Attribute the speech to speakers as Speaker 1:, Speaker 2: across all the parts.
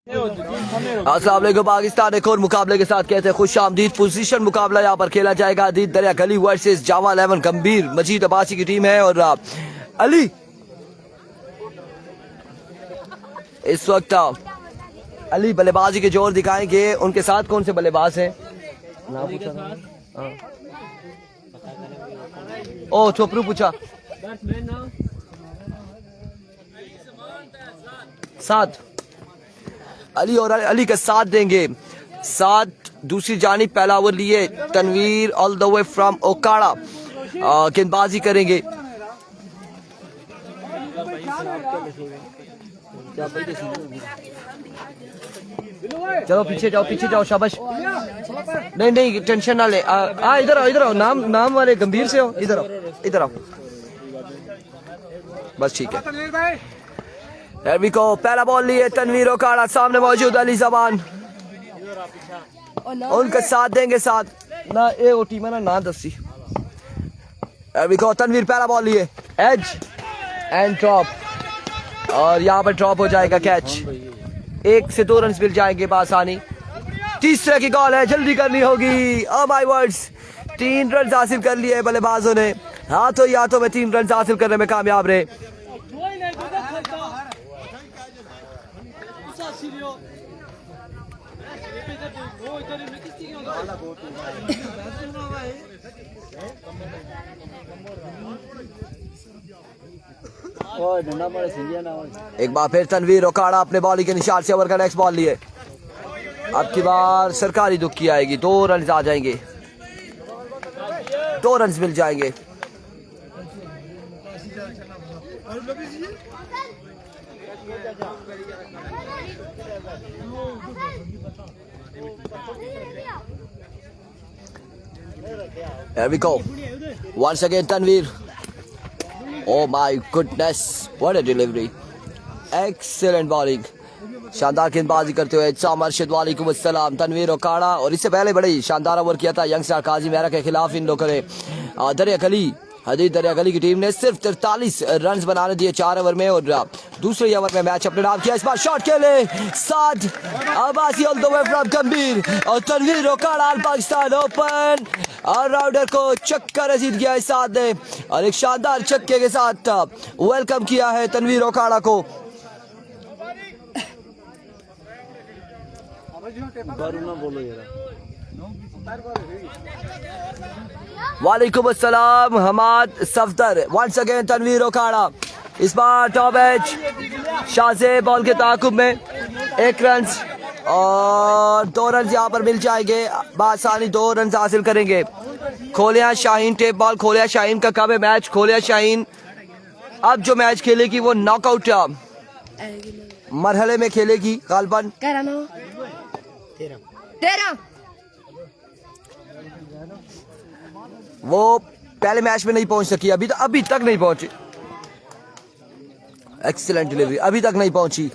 Speaker 1: अस्सलाम वालेकुम। पाकिस्तान एक और मुकाबले के साथ कहते हैं खुश आमदीद। पोजीशन मुकाबला यहाँ पर खेला जाएगा। अदीद दरिया गली वर्सेस जावा 11 गंभीर मजीद अब्बासी की टीम है और अली इस वक्त अली बल्लेबाजी के जोर दिखाएंगे। उनके साथ कौन से बल्लेबाज हैं? ओ चोपरू पूछा। साथ अली और अली का साथ देंगे। साथ दूसरी जानिब पहला ओवर लिए Tanveer all the way from Okara गेंदबाजी करेंगे। चलो पीछे जाओ शाबाश। नहीं टेंशन ना ले। इधर आओ नाम वाले गंभीर से हो। इधर आओ बस ठीक है। को पहला बॉल लिए तनवीर ओकाड़ा, सामने मौजूद अली जबान उनका साथ देंगे। साथ ना ए ओ टीम है ना दसी। को तनवीर पहला बॉल लिए एज एंड ड्रॉप और यहाँ पर ड्रॉप हो जाएगा कैच। 1 से 2 रन मिल जाएंगे बासानी। तीसरे की कॉल है, जल्दी करनी होगी। ओ माय वर्ड्स 3 रन हासिल कर लिए बल्लेबाजों ने। हाथों में 3 रन हासिल करने में कामयाब रहे। एक बार फिर तनवीर ओकाड़ा अपने बॉलिंग के निशान से ओवर का नेक्स्ट बॉल लिए। अब की बार सरकारी दुख की आएगी। 2 रन आ जाएंगे, 2 रन मिल जाएंगे। Here we go. Once again Tanveer. Oh my goodness, what a delivery. Excellent bowling. शानदार गेंदबाजी करते हुए इत्साम अरशद वालेकुम अस्सलाम। तनवीर ओकाड़ा और इससे पहले बड़ी शानदार ओवर किया था यंगस्टर काजी मेहरा के खिलाफ इन लोगों ने। दरिया गली हदीद दरिया गली की टीम ने सिर्फ 43 रन बनाने दिए 4 ओवर में और दूसरे ओवर में मैच अपने नाम किया। इस बार शॉट खेले साथ Abbasi all the way from गंभीर और तनवीर ओकाड़ा पाकिस्तान ओपन ऑलराउंडर को छक्का रसीद किया है साथ ने और एक शानदार छक्के के साथ वेलकम किया है तनवीर ओकाड़ा को। वालेकुम अस्सलाम हमाद सफदर। Once again Tanveer Okara. इस बार टॉप एज शाहजेब बॉल के ताकुब में 1 रन और 2 रन यहाँ पर मिल जाएंगे। बासानी 2 रन हासिल करेंगे। खोलिया शाहीन टेप बॉल। खोलिया शाहीन का कब है मैच? खोलिया शाहीन अब जो मैच खेलेगी वो नॉकआउट मरहले में खेलेगी गालबन। 13 वो पहले मैच में नहीं पहुंच सकी। अभी तक नहीं पहुंची। एक्सीलेंट डिलीवरी, अभी तक नहीं पहुंची।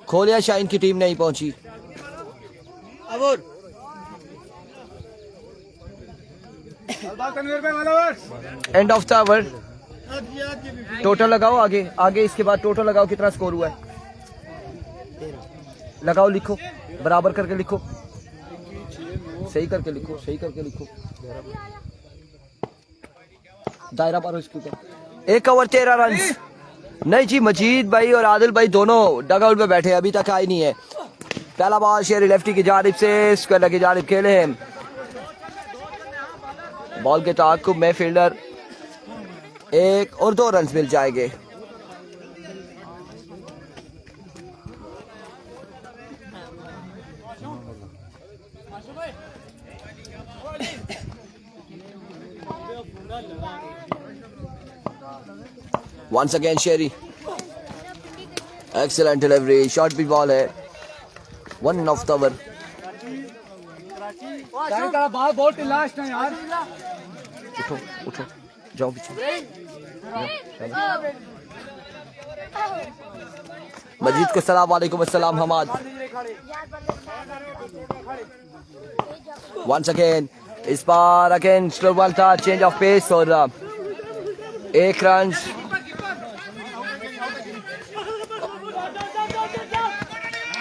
Speaker 1: खोलिया शाहीन की टीम नहीं पहुंची। End of the over. Total लगाओ आगे इसके बाद टोटल लगाओ कितना स्कोर हुआ है। लगाओ, लिखो, बराबर करके लिखो, सही करके लिखो। दायरा पारो इसके ऊपर। 1 ओवर 13 रन। नहीं जी, मजीद भाई और आदिल भाई दोनों डगआउट में बैठे, अभी तक आई नहीं है। पहला बॉल शेरी लेफ्टी की जानिब से स्क्वायर की जानिब खेले हैं। बॉल के ताकुब में फील्डर 1 और 2 रन मिल जाएंगे। Once again Sherry, excellent delivery, short pitch ball है। 1 off the over। बहुत लास्ट है यार। उठो जाओ पीछे। मजीद को सलाम वालेकुम अस्सलाम हमाद। Once again इस बार अगेन स्लो बॉल था, चेंज ऑफ पेस और 1 रन।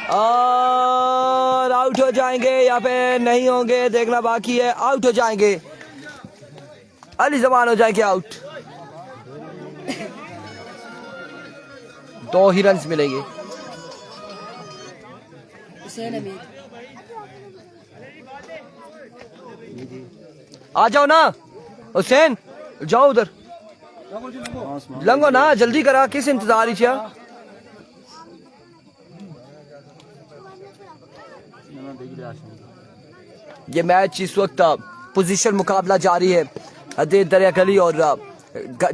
Speaker 1: और आउट हो जाएंगे या पे नहीं होंगे देखना बाकी है। आउट हो जाएंगे, अली जमान हो जाएंगे आउट। 2 ही रन मिलेंगे। आ जाओ ना हुसैन, जाओ उधर लंगो ना, जल्दी करा, किस इंतजार ही। ये मैच इस वक्त पोजीशन मुकाबला जारी है हदीद दरियागली और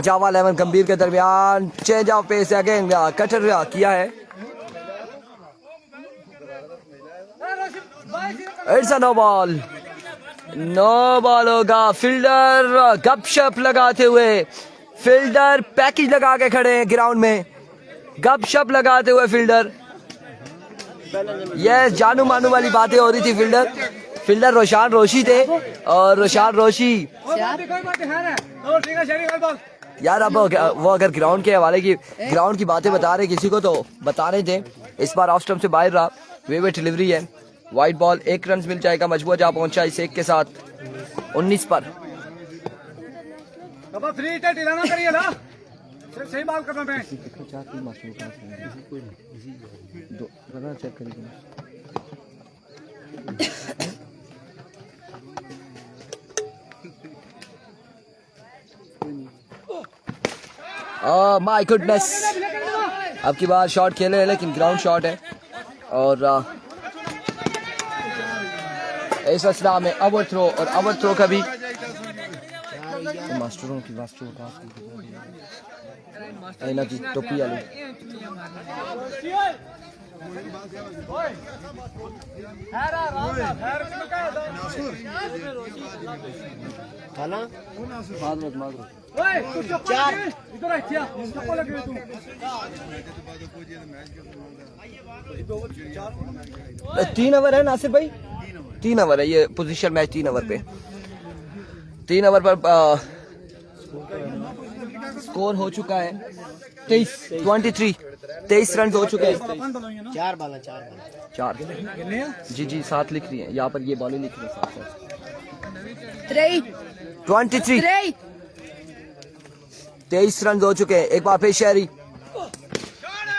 Speaker 1: जावा 11 गंभीर के दरमियान। Change of pace again cutter किया है। It's a no ball, no ball होगा। फील्डर गपशप लगाते हुए, फील्डर पैकेज लगा के खड़े हैं ग्राउंड में, गपशप लगाते हुए फील्डर। ये जानू मानू वाली बातें हो रही थी। फील्डर रोशान रोशी थे और रोशान रोशी यार अब वो अगर ग्राउंड के हवाले की ग्राउंड की बातें बता रहे किसी को तो बता रहे थे। इस बार ऑफ स्टंप से बाहर रहा, वे डिलीवरी है, वाइट बॉल। 1 रन मिल जाएगा। मजबूत जा पहुंचा इस 1 के साथ 19 पर।
Speaker 2: सही बात करना मैं
Speaker 1: माय गुडनेस, अब की बार शॉट खेले हैं लेकिन ग्राउंड शॉट है और इस असला में ओवर थ्रो और ओवर थ्रो का भी मास्टरों की टोपी वाली तीन ओवर है नासिर भाई, 3 ओवर है ये पोजीशन मैच। 3 ओवर पे 3 ओवर पर स्कोर हो चुका है 23 रन हो चुके हैं। 4 जी 7 लिख रही है यहाँ पर, ये बॉलें लिख रही है 23 रन हो चुके हैं। एक बार फिर शहरी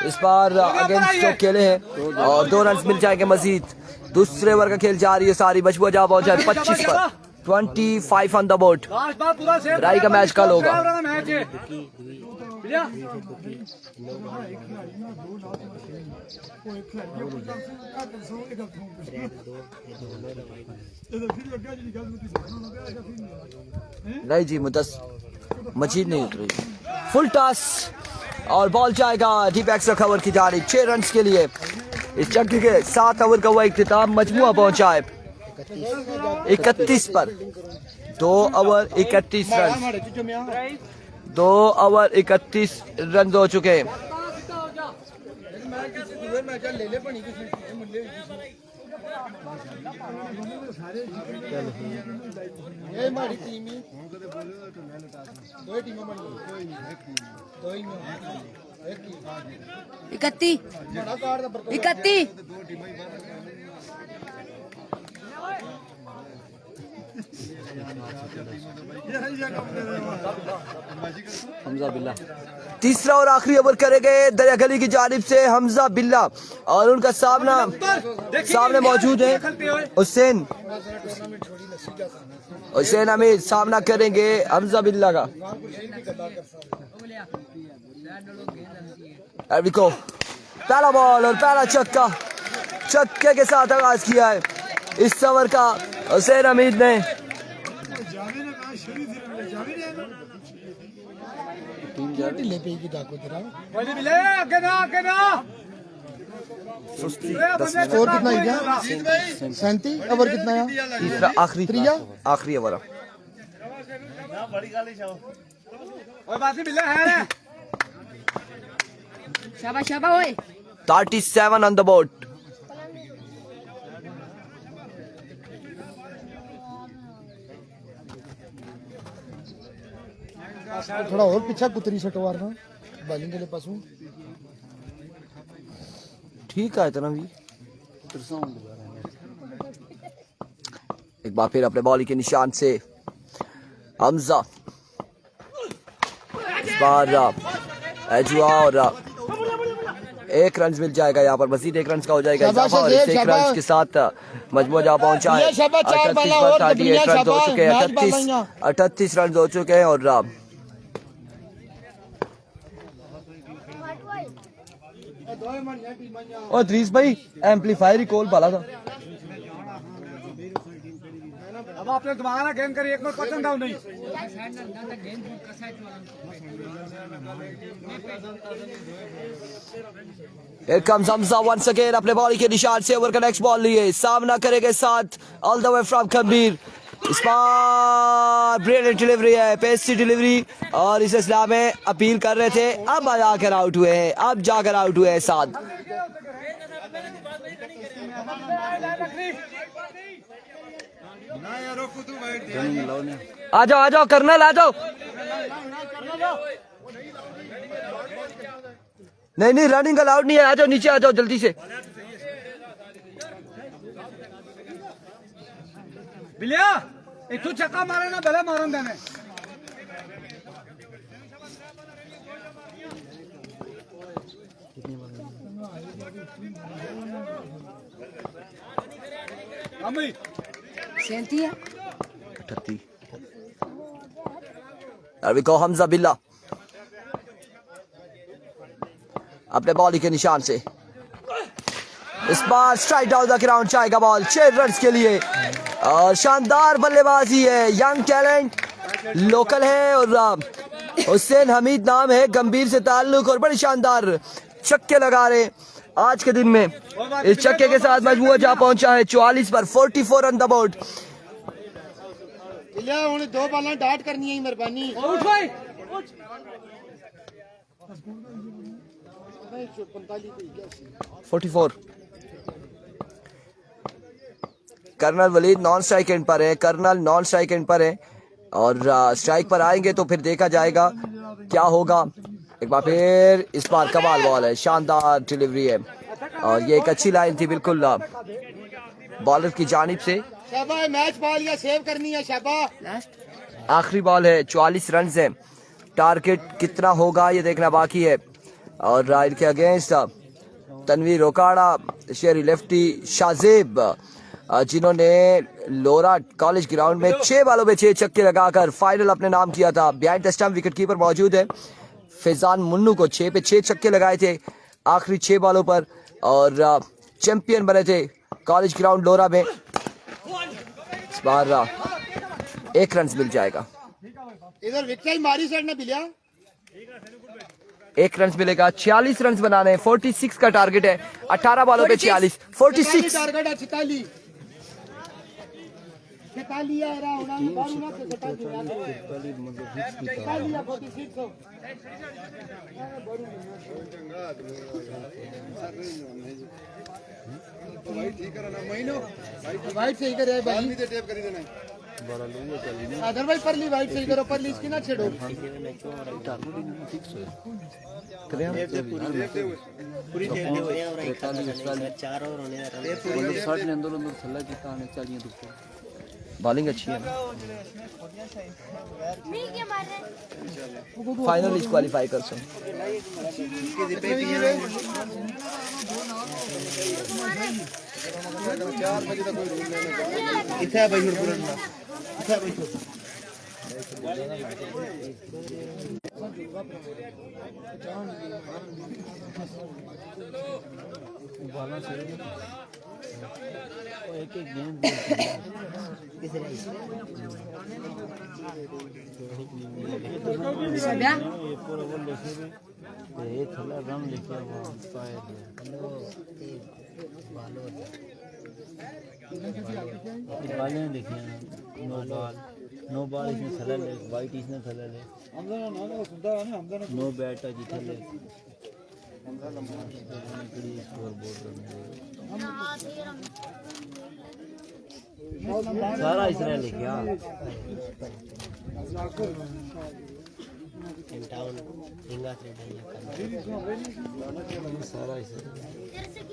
Speaker 1: इस बार अगेंस्ट जो खेले हैं और 2 रन मिल जाएंगे मजीद। दूसरे ओवर का खेल जारी है सारी। बचबुआ जा पहुंचा 25 पर, 25 ऑन द बोर्ड। राई का मैच कल होगा। नहीं जी मजीद नहीं उतरी। फुल टॉस और बॉल जाएगा डीप एक्स्ट्रा कवर की जानिब 6 रन के लिए। इस जगह के 7 ओवर का हुआ इख्तिताम। मजमुआ पहुंचा है 31 पर। 2 ओवर 31 रन, 2 ओवर 31 रन हो चुके हैं।
Speaker 3: इकतीस
Speaker 1: हमजा बिल्ला तीसरा और आखिरी ओवर करेंगे दरियागली की जानिब से हमजा बिल्ला और उनका सामने मौजूद है हुसैन अमीर। सामना करेंगे हमजा बिल्ला का। पहला बॉल और पहला छक्के के साथ आगाज किया है इस ओवर का हुसैन अमीर ने।
Speaker 2: स्कोर कितना है क्या? 37 ओवर कितना है?
Speaker 1: तीसरा आखिरी ओवर।
Speaker 3: शाबाश ओए
Speaker 1: 37 on the board।
Speaker 2: थोड़ा और पीछा कुतरी शटवार ना बॉलिंग के लिए पासूं
Speaker 1: ठीक है इतना भी एक बार फिर अपने बॉलिंग के निशान से हमजा, इस बार एजुआ और 1 रन मिल जाएगा यहाँ पर, मजीद 1 रन का हो जाएगा इजाफा और इस 1 रन के साथ मजमू जा पहुंचा है 38 पर 38 रन हो चुके हैं, 38 रन हो चुके हैं और द्रीस भाई एम्पलीफायर ही कॉल पाला था।
Speaker 4: अब आपने दोबारा गेम करी एक बार पसंद आओ नहीं
Speaker 1: Here comes Hamza once again अपने बॉल के निशान से ओवर का नेक्स्ट बॉल लिए सामना करेंगे साथ all the way from Kabir. इस बार ब्रिलियंट डिलीवरी है, पेसी डिलीवरी और इस इस्लाम में अपील कर रहे थे, अब जाकर आउट हुए हैं, अब जाकर आउट हुए हैं साथ। आ जाओ कर्नल आ जाओ। नहीं रनिंग अलाउड नहीं है, आ जाओ नीचे आ जाओ जल्दी से।
Speaker 4: बिलिया इथु चक्का मारे ना भले मारन देने अम्मी
Speaker 3: 37 है
Speaker 1: 38। अभी को हमजा बिल्ला अपने बॉल के निशान से इस बार स्ट्राइक डाउन द ग्राउंड जाएगा बॉल 6 रन के लिए और शानदार बल्लेबाजी है, यंग टैलेंट लोकल है और हुसैन हमीद नाम है, गंभीर से ताल्लुक और बड़ी शानदार छक्के लगा रहे आज के दिन में। इस छक्के के साथ मजमूआ जा पहुंचा है 44 पर 44 रन द बोर्ड।
Speaker 2: हुन 2 बॉलां डाट करनी है मेहरबानी।
Speaker 1: 44 colonel Waleed non strike end पर है, कर्नल नॉन स्ट्राइक एंड पर है और स्ट्राइक पर आएंगे तो फिर देखा जाएगा क्या होगा। एक बार फिर इस बार कमाल बॉल है, शानदार डिलीवरी है और ये एक अच्छी लाइन थी बिल्कुल बॉलर की जानिब से।
Speaker 2: शाबाश मैच बॉल या सेव करनी है शाबाश।
Speaker 1: आखिरी बॉल है 44 रन है, टारगेट कितना होगा ये देखना बाकी है और इनके अगेंस्ट तनवीर रोकाड़ा, शेरी लेफ्टी शाजेब जिन्होंने लोरा कॉलेज ग्राउंड में 6 बॉलों में 6 छक्के लगाकर फाइनल अपने नाम किया था। Behind the stump wicket keeper मौजूद है, फैजान मुन्नू को 6 पे 6 छक्के लगाए थे आखिरी 6 बॉलों पर और चैंपियन बने थे कॉलेज ग्राउंड लोरा में। इस बार 1 रन मिल जाएगा,
Speaker 2: इधर विकेट मारी साइड ने बिलिया
Speaker 1: 1 रन मिलेगा। 46 रन बनाने हैं, 46 का टारगेट है, 18 बॉलों पे 46 46
Speaker 2: टारगेट है 46 46 आ रहा होना बारू ना 46 वाइट सही करे भाई भी टेप कर देना अदर भाई परली वाइट सही करो, परली इसकी ना छेड़ो।
Speaker 5: पूरी टेप दे हो और 4 और होने 60 ने अंदर अंदर थल्ला कितना आने चाहिए दोस्तों।
Speaker 1: बॉलिंग अच्छी है, फाइनल इज क्वालिफाई कर सो।
Speaker 2: इतना भाई छोड़ पूरा इतना भाई छोड़
Speaker 5: एक एक गेम ये थोड़ा रन लेके बालें देखे नो बॉल इसमें थला ले, वाइट इसने थला ले, नो बैट जी थले स्कोर बोर्ड सारा इसने लिखा।
Speaker 6: टाउन हिंगा से
Speaker 5: सारा इसे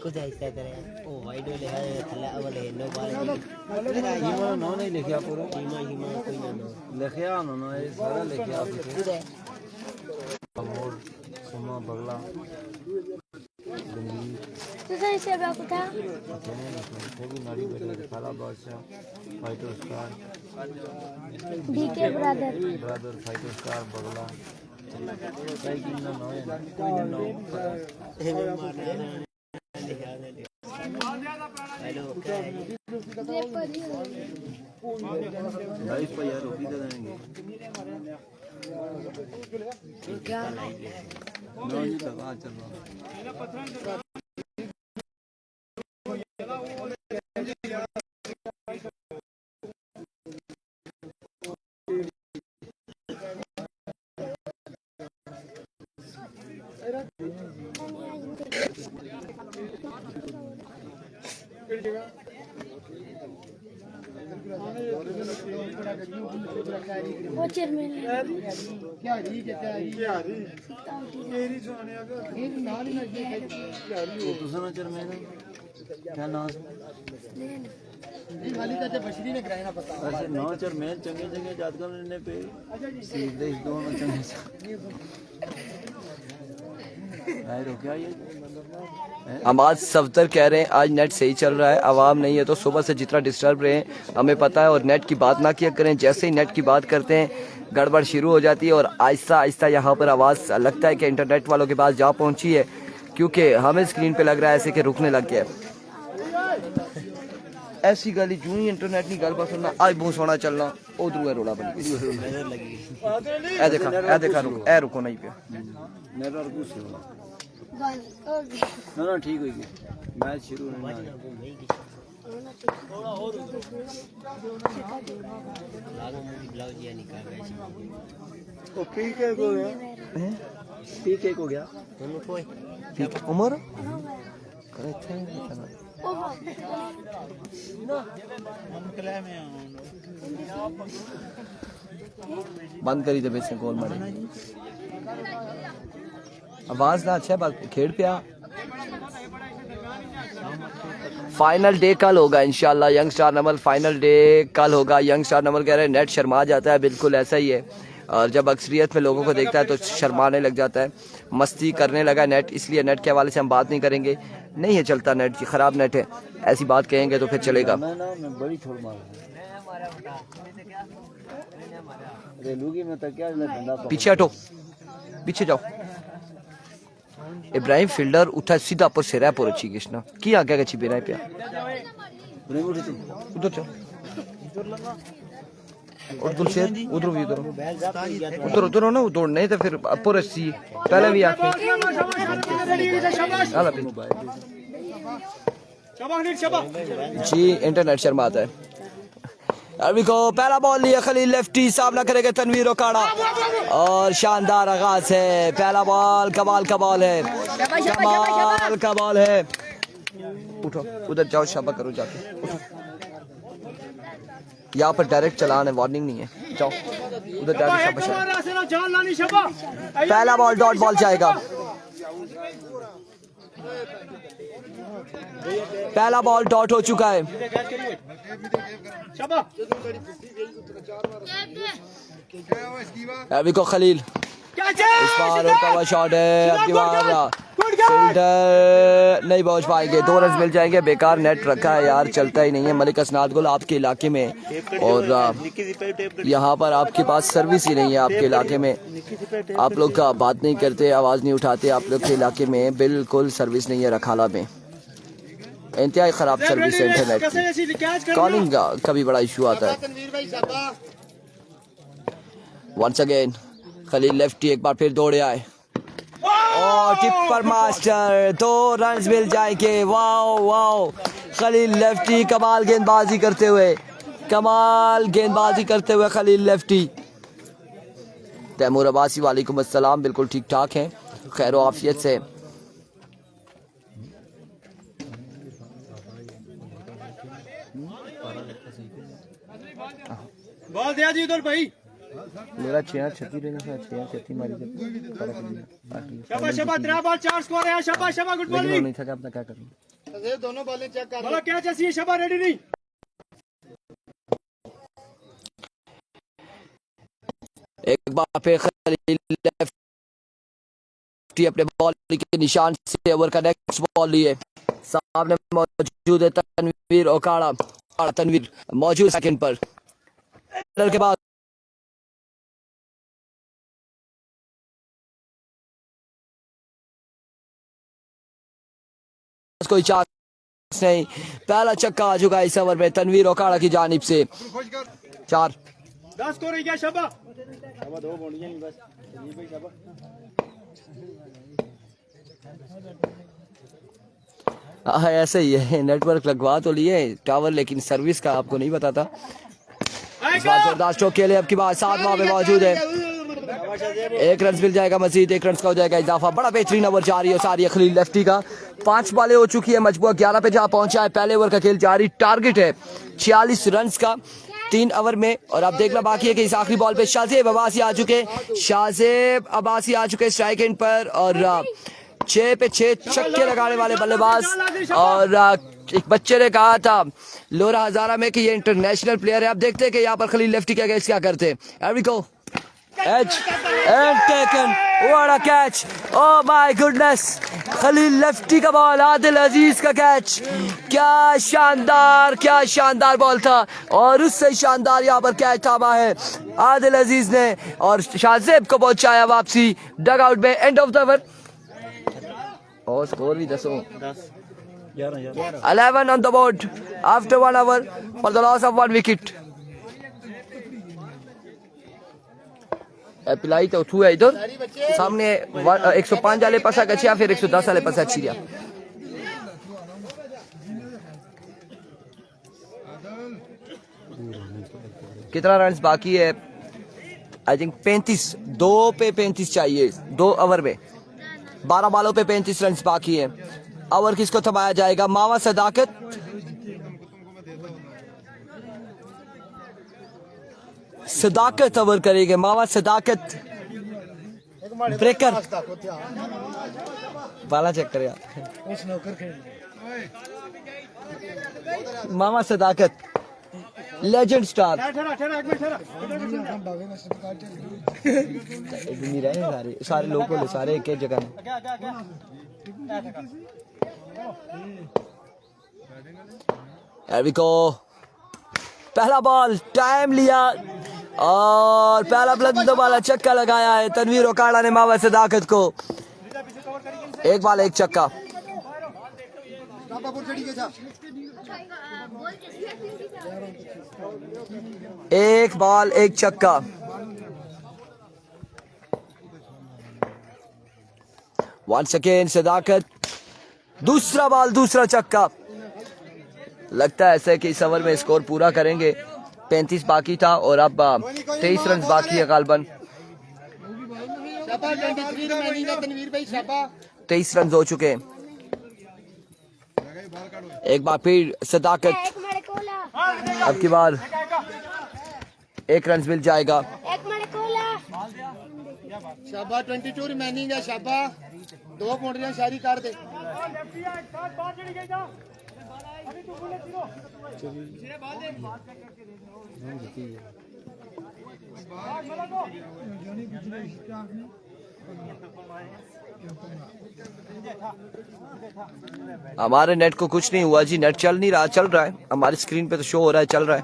Speaker 6: कुछ ऐसा करे ओ वाइड वाले है थला वाले नो बाल
Speaker 5: हिमा नो नहीं लिखा पूरा
Speaker 6: हिमा हिमा कोई ना नो
Speaker 5: लिखा उन्होंने ये सारा लिखा आपके मोर सुमा बगला
Speaker 7: तो सही से बाबू था
Speaker 5: भी नारी बेटे खाला बादशाह fighter star
Speaker 7: D K brother
Speaker 5: brother fighter star बगला कई की ना नो है कोई ना नो
Speaker 6: हेलो क्या है
Speaker 5: लाइफ पर यार रोकी तो देंगे
Speaker 3: क्या
Speaker 5: नो जी तक आ चल रहा
Speaker 7: वो चेयरमैन
Speaker 2: क्या ठीक है क्या मेरी सुनाने आगे एक नाल ही लगे
Speaker 5: वो दूसरा चेयरमैन क्या नाम
Speaker 2: ये वाली का जब बशरी ने कराया ना पता
Speaker 5: ऐसे नौ चेयरमैन चंगे चंगे जातका ने पे सीधे इस दोनों चंगे आए रो क्या ये
Speaker 1: अमाद सफदर कह रहे हैं आज नेट सही चल रहा है, आवाम नहीं है तो सुबह से जितना डिस्टर्ब रहे हमें पता है, और नेट की बात ना किया करें, जैसे ही नेट की बात करते हैं गड़बड़ शुरू हो जाती है और आहिस्ता आहिस्ता यहाँ पर आवाज़ लगता है कि इंटरनेट वालों के पास जा पहुँची है, क्योंकि हमें स्क्रीन पे लग रहा है ऐसे कि रुकने लग गया। ऐसी गली जूं ही इंटरनेट नहीं गल सुनना आज बहुत सोना चलना उधर है रोड़ा बन देखा रुको नहीं पे
Speaker 5: नेटवर्क कुछ ना ना ठीक होगी मैच शुरू होने वाला है ओ पीके को गया पीके को गया
Speaker 1: ठीक उमर बंद करी दे बेसे गोल मारे आवाज ना अच्छा बात खेड़ पे आ। फाइनल डे कल होगा इंशाल्लाह, यंग स्टार नमल फाइनल डे कल होगा। यंग स्टार नमल कह रहे हैं नेट शर्मा जाता है, बिल्कुल ऐसा ही है, और जब अक्सरियत में लोगों को देखता है तो शर्माने लग जाता है, मस्ती करने लगा नेट, इसलिए नेट के हवाले से हम बात नहीं करेंगे। नहीं है चलता नेट की, ख़राब नेट है, ऐसी बात कहेंगे तो फिर चलेगा। पीछे हटो, पीछे जाओ। इब्राहिम फील्डर उठा सीधा पर से रह पोरची कृष्णा की आगे गची बेना पे उधर चल और तुम से उधर भी उधर उधर ना उधर नहीं तो फिर पोरची पहले भी आके जी इंटरनेट शर्माता है। अभी को पहला बॉल लिया खलील, लेफ्टी सामना करेगा तनवीर ओकाड़ा और शानदार आगाज है। पहला बॉल कमाल का बॉल है, कमाल का बॉल है। उठो उधर जाओ, शाबा करो जाके, उठो। यहाँ पर डायरेक्ट चलान है, वार्निंग नहीं है, जाओ उधर जाके शाबा। पहला बॉल डॉट बॉल जाएगा, पहला बॉल डॉट हो चुका है। अभी को खलील इस बार उनका हुआ शॉट है, आपकी बार फील्डर नहीं पहुंच पाएंगे, 2 रन मिल जाएंगे। बेकार नेट रखा है यार, चलता ही नहीं है। मलिक असनाद गुल आपके इलाके में, और यहाँ पर आपके पास सर्विस ही नहीं है आपके इलाके में, आप लोग का बात नहीं करते, आवाज़ नहीं उठाते, आप लोग के इलाके में बिल्कुल सर्विस नहीं है रखाला में, इंतहाई ख़राब सर्विस है इंटरनेट की, कॉलिंग का भी बड़ा इशू आता है। वंस अगेन खलील लेफ्टी एक बार फिर दौड़े आए और टिप्पर मास्टर, 2 रन मिल जाएंगे। वाओ वाओ, खलील लेफ्टी कमाल गेंदबाजी करते हुए, कमाल गेंदबाजी करते हुए खलील लेफ्टी। तैमूर अब्बासी वालेकुम अस्सलाम, बिल्कुल ठीक ठाक हैं, खैर आफियत से।
Speaker 4: बॉल दिया जी उधर भाई,
Speaker 1: मेरा 6-36 रहना था, 6-36 मारी थे।
Speaker 4: शाबाश शाबाश, 3 बॉल 4 स्कोर है। शाबाश शाबाश, गुड
Speaker 1: लेकिन वो
Speaker 4: बॉलिंग।
Speaker 1: नहीं था कि अपना क्या करूं।
Speaker 2: ये दोनों बॉलें चेक कर
Speaker 4: बोलो कैच ऐसी है, शाबाश रेडी नहीं।
Speaker 1: एक बार फिर खलील लेफ्टी अपने बॉल के निशान से ओवर का नेक्स्ट बॉल लिए। सामने मौजूद है तनवीर ओकाड़ा। तनवीर मौजूद सेकंड पर के बाद कोई चांस नहीं। पहला छक्का आ चुका है इस ओवर में तनवीर ओकाड़ा की जानिब से। 4
Speaker 4: 10 स्कोर है क्या शाबाश।
Speaker 1: ऐसे ही है, नेटवर्क लगवा तो लिए टावर, लेकिन सर्विस का आपको नहीं बताता। इस बार जबरदस्त चौक के लिए अब की बात 7 माह में मौजूद है। 1 रन मिल जाएगा मजीद, 1 रन का हो जाएगा इजाफा। बड़ा बेहतरीन ओवर जारी है खलील लेफ्टी का। 5 बॉलें हो चुकी है, मजबूर 11 पे जहां पहुंचा है। पहले ओवर का खेल जारी, टारगेट है 46 रन का 3 ओवर में। और अब देखना बाकी है कि इस आखिरी बॉल पे शाहजेब अब्बासी आ चुके। शाहजेब अब्बासी आ चुके स्ट्राइक एंड पर और 6 पे 6 छक्के लगाने वाले बल्लेबाज। और एक बच्चे ने कहा था लोरा हजारा में कि ये इंटरनेशनल प्लेयर है। अब देखते हैं कि यहाँ पर खलील लेफ्टी के अगेंस्ट क्या करते हैं। Here we go. Edge and taken. What a catch. Oh my goodness. Khalil lefty का बॉल, आदिल अजीज का कैच। क्या शानदार बॉल था और उससे शानदार यहाँ पर कैच थामा है आदिल अजीज ने और शाहजेब को पहुंचाया वापसी डग आउट में। एंड ऑफ द ओवर और स्कोर भी 10 11 on the board after 1 hour for the loss of 1 wicket. पिलाई तो उठू है इधर सामने 105 वाले पासा कचिया फिर 110 वाले पासा छिया। कितना रन बाकी है? आई थिंक 35, 2 पे 35 चाहिए 2 ओवर में। 12 बॉलों पे 35 रन बाकी है। ओवर किसको थमाया जाएगा? मावा सदाकत ओवर करेंगे। मावा सदाकत ब्रेकर बाला चेक कर यार। मामा सदाकत लेजेंड स्टार सारे लोग बोले सारे एक जगह में। Here we go. पहला बॉल टाइम लिया और पहला बुलंद वाला छक्का लगाया है तनवीर ओकाड़ा ने मावा सदाकत को। 1 बॉल 1 छक्का। एक बॉल 1 छक्का। वंस अगेन सदाकत, दूसरा बॉल दूसरा छक्का। लगता है ऐसे कि इस ओवर में स्कोर पूरा करेंगे। 35 बाकी था और अब 23 रन बाकी है गालबन। 23 रन हो चुके हैं। एक बार फिर सदाकत, अब की बार 1 रन मिल जाएगा।
Speaker 2: शाबा 22 रिमेनिंग है। शाबा 2 बाउंड्रियां शारी कर दे।
Speaker 1: हमारे नेट को कुछ नहीं हुआ जी, नेट चल नहीं रहा, चल रहा है हमारी स्क्रीन पे तो शो हो रहा है, चल रहा है।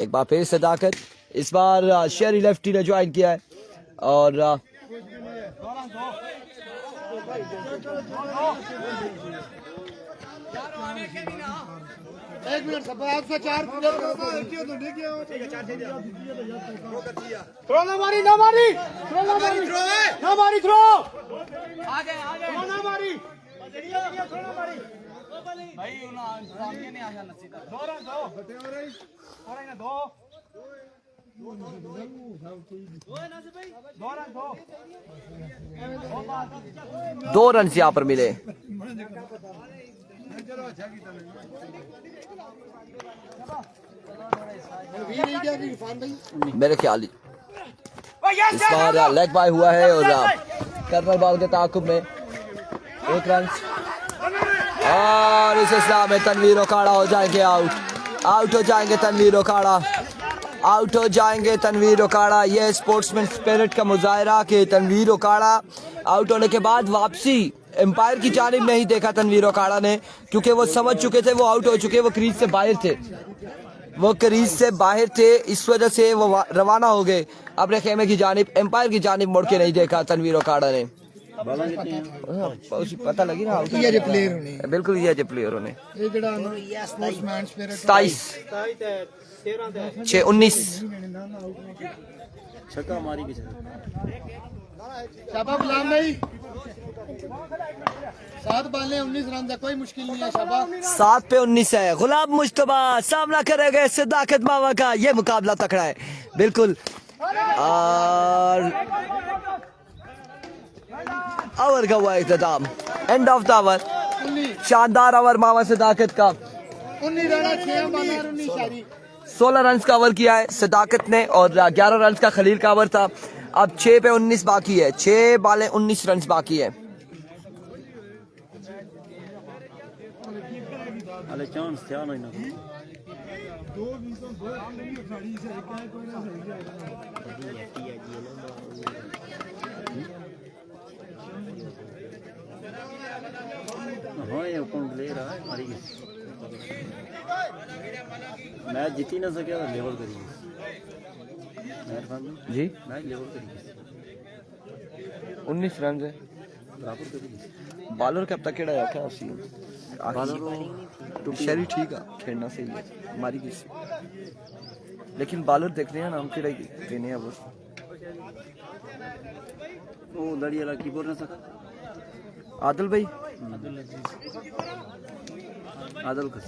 Speaker 1: एक बार फिर सदाकत, इस बार शेरी लेफ्टी ने ज्वाइन किया है और
Speaker 2: एक मिनट सब 104
Speaker 4: थ्रो ना मारी ना मारी थ्रो ना मारी थ्रो ना मारी थ्रो आगे ना मारी थ्रो ना मारी भाई सामने नहीं आ जाना सीधा 2 रन 2 और ना 2
Speaker 1: 2 रन यहाँ पर मिले।
Speaker 2: भी नहीं गया कि इरफान भाई
Speaker 1: मेरे ख्याल ही इस बार लेग बाय हुआ है और कर्नल बॉल के ताकुब में 1 रन और इस इस्लाम में तनवीर ओकाड़ा हो जाएंगे आउट हो जाएंगे तनवीर ओकाड़ा आउट हो जाएंगे तनवीर ओकाड़ा। ये स्पोर्ट्समैन स्पिरिट का मुजाहरा कि तनवीर ओकाड़ा आउट होने के बाद वापसी एम्पायर की जानिब नहीं देखा तनवीर ओकाड़ा ने, क्योंकि वो समझ चुके थे वो आउट हो चुके, वो क्रीज से बाहर थे, वो क्रीज से बाहर थे, इस वजह से वो रवाना हो गए अपने खेमे की जानिब। एम्पायर की जानिब मुड़ के नहीं देखा तनवीर ओकाड़ा ने। पता लगी ना
Speaker 2: ये जो प्लेयर होने
Speaker 1: बिल्कुल ये जो प्लेयर होने
Speaker 2: ये जड़ा स्पोर्ट्समैन स्पिरिट
Speaker 1: 27 6-19
Speaker 5: छक्का मारी के
Speaker 2: शाबाश गुलाम भाई 7 बॉलें 19 रन है, कोई मुश्किल नहीं है। शाबाश
Speaker 1: 7 पे 19 है। गुलाम मुश्तबा सामना करेगा सिद्धाकत मावा का, ये मुकाबला तकड़ा है बिल्कुल। और ओवर का हुआ इख्तिताम, एंड ऑफ द ओवर। शानदार ओवर मावा सिद्धाकत का,
Speaker 2: 19 रन 6 बॉलें 19 शारी
Speaker 1: 16 रन का ओवर किया है सिद्धाकत ने और 11 रन का खलील का ओवर था। अब 6 पे 19 बाकी है, 6 बॉलें 19 रन बाकी है।
Speaker 5: अरे चांस थे ना हाँ ये कौन ले रहा है मारी मैच जीती ना सके तो लेवल करिए
Speaker 1: जी
Speaker 5: मैच लेवल करिए
Speaker 1: 19 रन है
Speaker 5: बराबर करिए
Speaker 1: बॉलर का अब तक केड़ा है क्या सी शरी ठीक है, खेलना सही है हमारी किसी, लेकिन बॉलर देख रहे हैं नाम केड़ा देने हैं वो
Speaker 5: लड़ी वाला कीपर ना सका
Speaker 1: आदिल भाई
Speaker 5: आदल का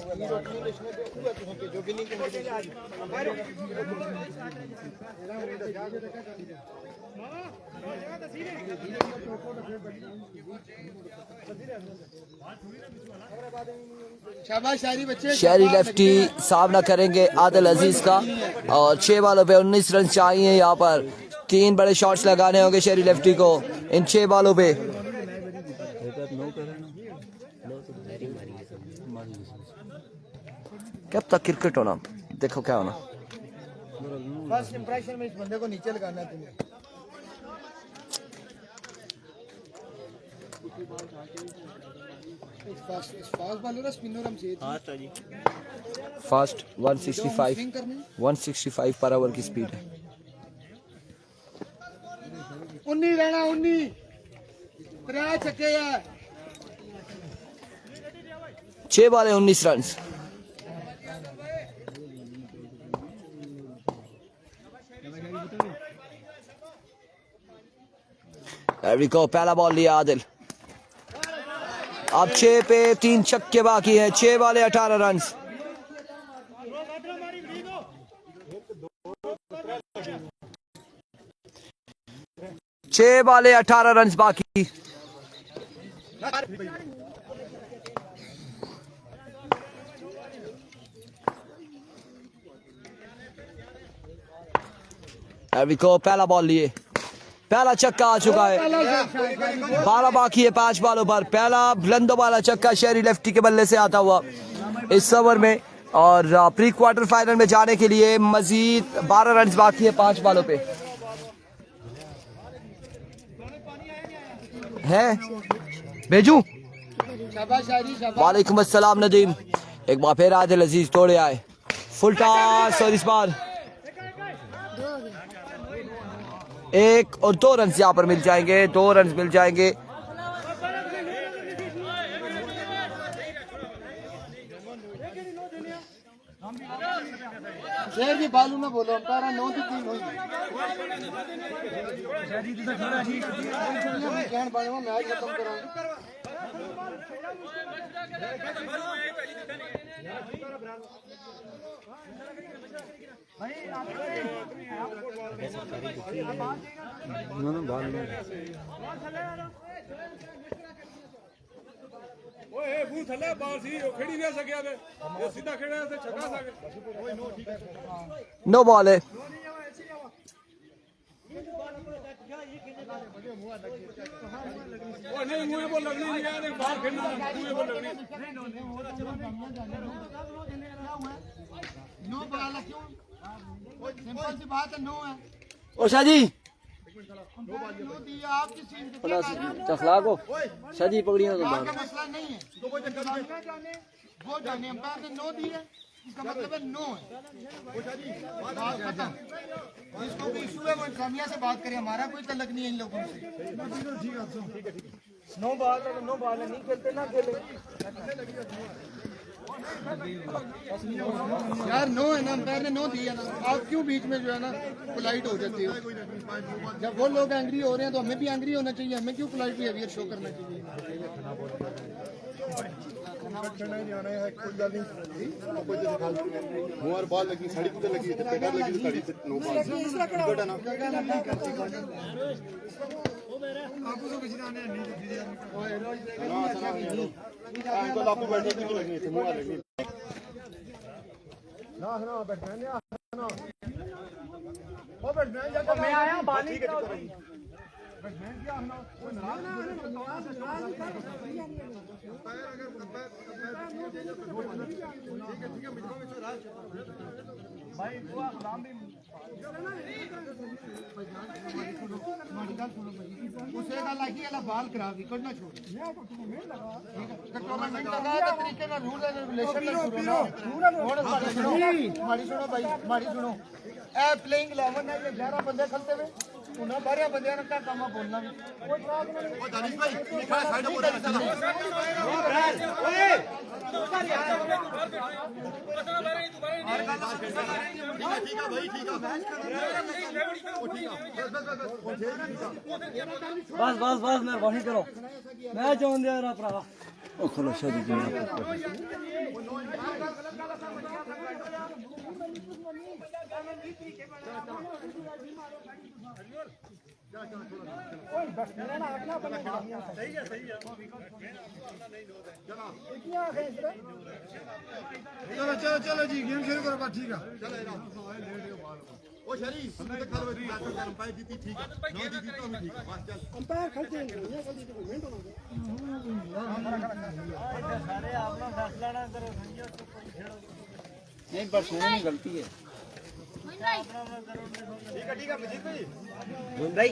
Speaker 2: शाबाश शारी बच्चे।
Speaker 1: शहरी लेफ्टी सामना करेंगे आदिल अजीज का और 6 बॉलों पे 19 रन चाहिए। यहाँ पर 3 बड़े शॉट्स लगाने होंगे शहरी लेफ्टी को इन 6 बॉलों पे। कब तक क्रिकेट होना, देखो क्या होना।
Speaker 2: फर्स्ट इंप्रेशन में इस बंदे को नीचे लगाना है तुम्हें। फास्ट बॉलर है स्पिनर हम चाहिए थी।
Speaker 1: फास्ट 165 पर आवर की स्पीड है।
Speaker 2: 19 रहना 19 3 छक्के है
Speaker 1: 6 बॉलें 19 रन। को पहला बॉल लिया आदिल। अब 6 पे 3 छक्के बाकी है, 6 बॉलें 18 रन। छह बॉलें 18 रन बाकी। को पहला बॉल लिए, पहला छक्का आ चुका है। 12 बाकी है 5 बॉलों पर। पहला बुलंदो वाला छक्का शहरी लेफ्टी के बल्ले से आता हुआ इस ओवर में। और प्री क्वार्टर फाइनल में जाने के लिए मजीद 12 रन बाकी है 5 बॉलों पे है। भेजू वालेकुम अस्सलाम नदीम। एक बार फिर आदिल अजीज तोड़े आए, फुल टॉस और इस बार 1 और 2 रन यहाँ पर मिल जाएंगे, 2 रन मिल जाएंगे।
Speaker 2: शेर भी बालू में बोलो अंपायर 9 की 3 हुई कहन बालू में मैच खत्म कराऊंगा।
Speaker 4: ਓਏ ਇਹ ਬੂ ਥੱਲੇ ਬਾਲ ਸੀ ਉਹ ਖੇੜੀ ਨਹੀਂ ਸਕਿਆ ਤੇ ਇਹ ਸਿੱਧਾ ਖੇਡਿਆ ਤੇ ਛੱਕਾ ਸਕੇ
Speaker 1: नो बॉल है
Speaker 4: ਉਹ ਨਹੀਂ ਮੂਹੇ ਬੋਲ ਲੱਗਣੀ ਨਹੀਂ ਯਾਰ ਬਾਹਰ ਖੇਡਣਾ ਮੂਹੇ ਬੋਲ ਲੱਗਣੀ
Speaker 2: नो बॉल है क्यों सिंपल सी बात है नो है
Speaker 1: ओ शाह जी
Speaker 2: नो दिया आपकी सीन पे
Speaker 1: चखला को शाह जी पकड़िए तो
Speaker 2: बात का मसला नहीं है वो जाने अंपायर ने नो दी है इसका मतलब है नो है बात खत्म इसको भी इशू है वो इंसानिया से बात करें हमारा कोई तल्लक नहीं है इन लोगों से नो बॉल है नहीं खेलते ना खेले यार नो है ना अंपायर ने नो दिया ना आप क्यों बीच में जो है ना पोलाइट हो जाते हो जब वो लोग एंग्री हो रहे हैं तो हमें भी एंग्री होना चाहिए हमें क्यों पोलाइट बिहेवियर शो करना चाहिए
Speaker 8: मुहर बॉल लगी साड़ी पे लगी तो पेटर लगी तो साड़ी से नो बॉल बेटा ना इनको लापू बैठे थे लगी थी मुहर लगी
Speaker 2: मैं आया बाली उसे लगी बाल करा दी करना छोड़ टूर्नामेंट लगा तरीके ना रूल एंड रेगुलेशन माड़ी सुनो भाई माड़ी सुनो ए प्लेइंग 11 है ये 11 बंदे खेलते हुए उन्हें 12 बंदे ने क्या काम बोलना भी ओ दानिश भाई लिखा साइड पर चला ओए ठीक है भाई ठीक है
Speaker 5: बस बस बस मेहरबानी करो मैं जान दे रहा भरा
Speaker 1: ओ खलो शाह जी
Speaker 2: चलो चलो चलो जी गेम शुरू करो बस ठीक है
Speaker 8: ओ शरी हमने तो कल वही बात कर पाई दी ठीक है नो दी तो हम ठीक है बस चल
Speaker 2: अंपायर खर्चे ये जल्दी तो कमेंट होना
Speaker 5: सारे आप लोग फैसला ना करो नहीं पर सोने की गलती है
Speaker 8: ठीक है मजीद भाई
Speaker 6: मुंबई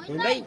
Speaker 6: मुंबई